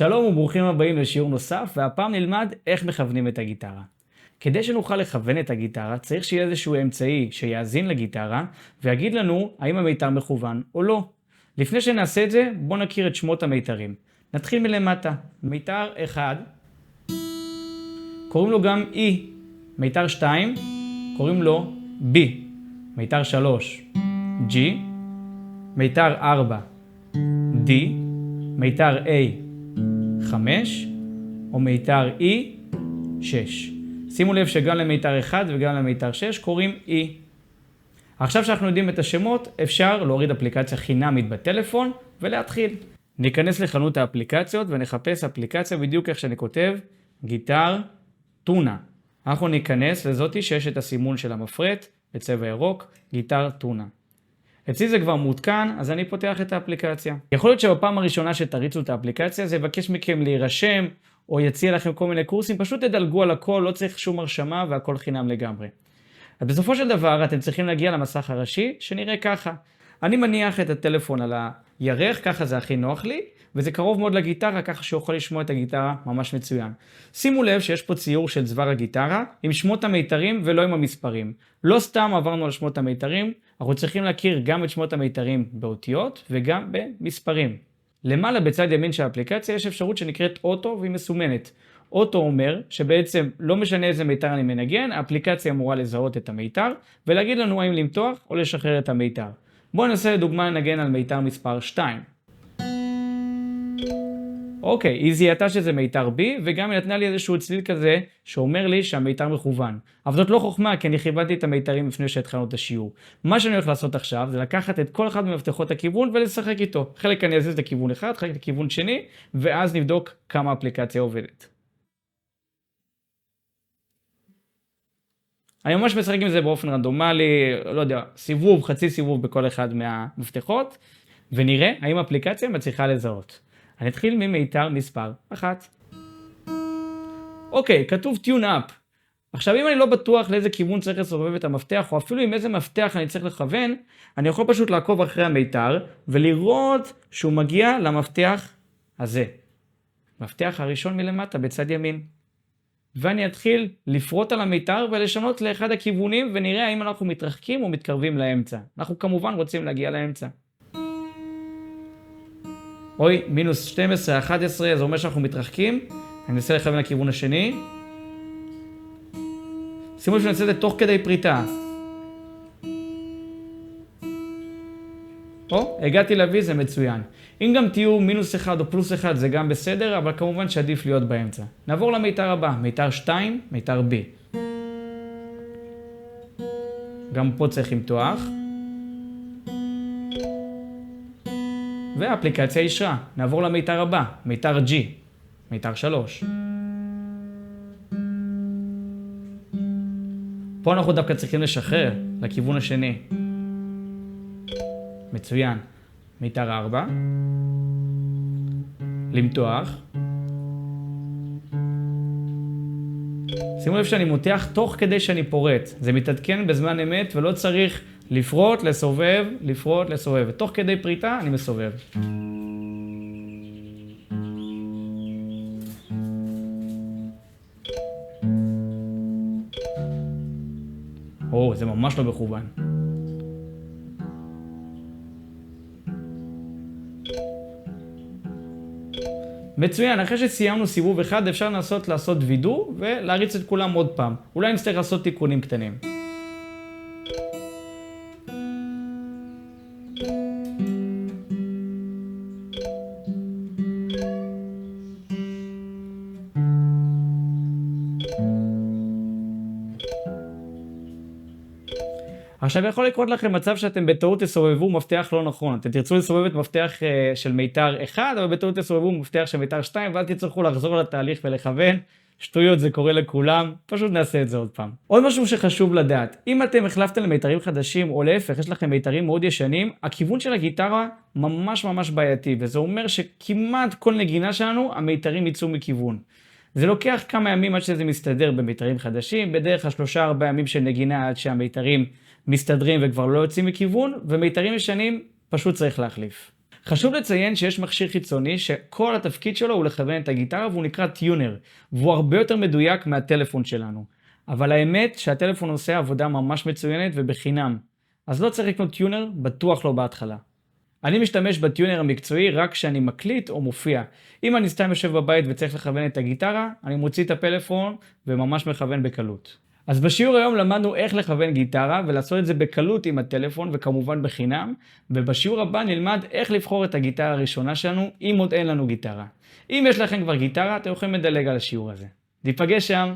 שלום וברוכים הבאים לשיעור נוסף, והפעם נלמד איך מכוונים את הגיטרה. כדי שנוכל לכוון את הגיטרה, צריך שיהיה איזשהו אמצעי שיאזין לגיטרה, ויגיד לנו האם המיתר מכוון או לא. לפני שנעשה את זה, בואו נכיר את שמות המיתרים. נתחיל מלמטה. מיתר 1, קוראים לו גם E. מיתר 2, קוראים לו B. מיתר 3, G. מיתר 4, D. מיתר A, 5, או מיתר E, 6. שימו לב שגם למיתר 1 וגם למיתר 6 קוראים E. עכשיו שאנחנו יודעים את השמות, אפשר להוריד אפליקציה חינמית בטלפון ולהתחיל. ניכנס לחנות האפליקציות ונחפש אפליקציה בדיוק איך שאני כותב, גיטר טונה. אנחנו ניכנס לזאתי שיש את הסימון של המפרט בצבע ירוק, גיטר טונה. אצלי זה כבר מעודכן, אז אני פותח את האפליקציה. יכול להיות שבפעם הראשונה שתריצו את האפליקציה, זה יבקש מכם להירשם, או יציע לכם כל מיני קורסים, פשוט תדלגו על הכל, לא צריך שום הרשמה והכל חינם לגמרי. אז בסופו של דבר, אתם צריכים להגיע למסך הראשי, שנראה ככה. אני מניח את הטלפון על הירך, ככה זה הכי נוח לי, וזה קרוב מאוד לגיטרה, ככה שיוכל לשמוע את הגיטרה ממש מצוין. שימו לב שיש פה ציור של צוואר הגיטרה, עם שמות המיתרים ולא עם המספרים. לא סתם עברנו על שמות המיתרים, אנחנו צריכים להכיר גם את שמות המיתרים באותיות וגם במספרים. למעלה בצד ימין של האפליקציה יש אפשרות שנקראת אוטו והיא מסומנת. אוטו אומר שבעצם לא משנה איזה מיתר אני מנגן, האפליקציה אמורה לזהות את המיתר ולהגיד לנו האם למתוח או לשחרר את המיתר. בואו ננסה לדוגמה לנגן על מיתר מספר 2. אוקיי, היא זיהתה שזה מיתר B, וגם היא נתנה לי איזשהו צליל כזה שאומר לי שהמיתר מכוון. אבל זאת לא חוכמה, כי אני כיוונתי את המיתרים לפני שהתחלנו את השיעור. מה שאני הולך לעשות עכשיו זה לקחת את כל אחד ממפתחות הכיוון ולשחק איתו. חלק אני אזיז לכיוון אחד, חלק לכיוון שני, ואז נבדוק כמה האפליקציה עובדת. אני ממש משחק עם זה באופן רנדומלי, לא יודע, סיבוב, חצי סיבוב בכל אחד מהמפתחות, ונראה האם האפליקציה מצליחה לזהות. אני אתחיל ממיתר מספר 1. אוקיי, כתוב tune up. עכשיו אם אני לא בטוח לאיזה כיוון צריך לסובב את המפתח, או אפילו עם איזה מפתח אני צריך לכוון, אני יכול פשוט לעקוב אחרי המיתר, ולראות שהוא מגיע למפתח הזה. מפתח הראשון מלמטה בצד ימין. ואני אתחיל לפרוט על המיתר ולשנות לאחד הכיוונים, ונראה האם אנחנו מתרחקים או מתקרבים לאמצע. אנחנו כמובן רוצים להגיע לאמצע. אוי, מינוס 12, 11, זה אומר שאנחנו מתרחקים. אני אנסה לכוון לכיוון השני. שימו לב שנעשה את זה תוך כדי פריטה. הגעתי להביא, זה מצוין. אם גם תהיו מינוס 1 או פלוס 1 זה גם בסדר, אבל כמובן שעדיף להיות באמצע. נעבור למיתר הבא, מיתר 2, מיתר B. גם פה צריך למתוח. והאפליקציה אישרה. נעבור למיתר הבא, מיתר G, מיתר 3. פה אנחנו דווקא צריכים לשחרר לכיוון השני. מצוין. מיתר 4. למתוח. שימו לב שאני מותח תוך כדי שאני פורט. זה מתעדכן בזמן אמת ולא צריך לפרוט, לסובב, לפרוט, לסובב. ותוך כדי פריטה אני מסובב. זה ממש לא מכוון. מצוין, אחרי שסיימנו סיבוב אחד אפשר לנסות לעשות וידוא ולהריץ את כולם עוד פעם. אולי נצטרך לעשות תיקונים קטנים. עכשיו יכול לקרות לכם מצב שאתם בטעות תסובבו מפתח לא נכון. אתם תרצו לסובב את מפתח של מיתר 1, אבל בטעות תסובבו מפתח של מיתר 2, ואז תצטרכו לחזור לתהליך ולכוון. שטויות, זה קורה לכולם, פשוט נעשה את זה עוד פעם. עוד משהו שחשוב לדעת, אם אתם החלפתם למיתרים חדשים, או להפך, יש לכם מיתרים מאוד ישנים, הכיוון של הגיטרה ממש בעייתי, וזה אומר שכמעט כל נגינה שלנו, המיתרים יצאו מכיוון. זה לוקח כמה ימים עד שזה מסתדר במיתרים חדשים, בדרך כלל 3-4 ימים של נגינה עד שהמיתרים מסתדרים וכבר לא יוצאים מכיוון, ומיתרים ישנים פשוט צריך להחליף. חשוב לציין שיש מכשיר חיצוני שכל התפקיד שלו הוא לכוון את הגיטרה והוא נקרא טיונר, והוא הרבה יותר מדויק מהטלפון שלנו. אבל האמת שהטלפון עושה עבודה ממש מצוינת ובחינם. אז לא צריך לקנות טיונר, בטוח לא בהתחלה. אני משתמש בטיונר המקצועי רק כשאני מקליט או מופיע. אם אני סתם יושב בבית וצריך לכוון את הגיטרה, אני מוציא את הפלאפון וממש מכוון בקלות. אז בשיעור היום למדנו איך לכוון גיטרה ולעשות את זה בקלות עם הטלפון וכמובן בחינם, ובשיעור הבא נלמד איך לבחור את הגיטרה הראשונה שלנו אם עוד אין לנו גיטרה. אם יש לכם כבר גיטרה, אתם יכולים לדלג על השיעור הזה. ניפגש שם.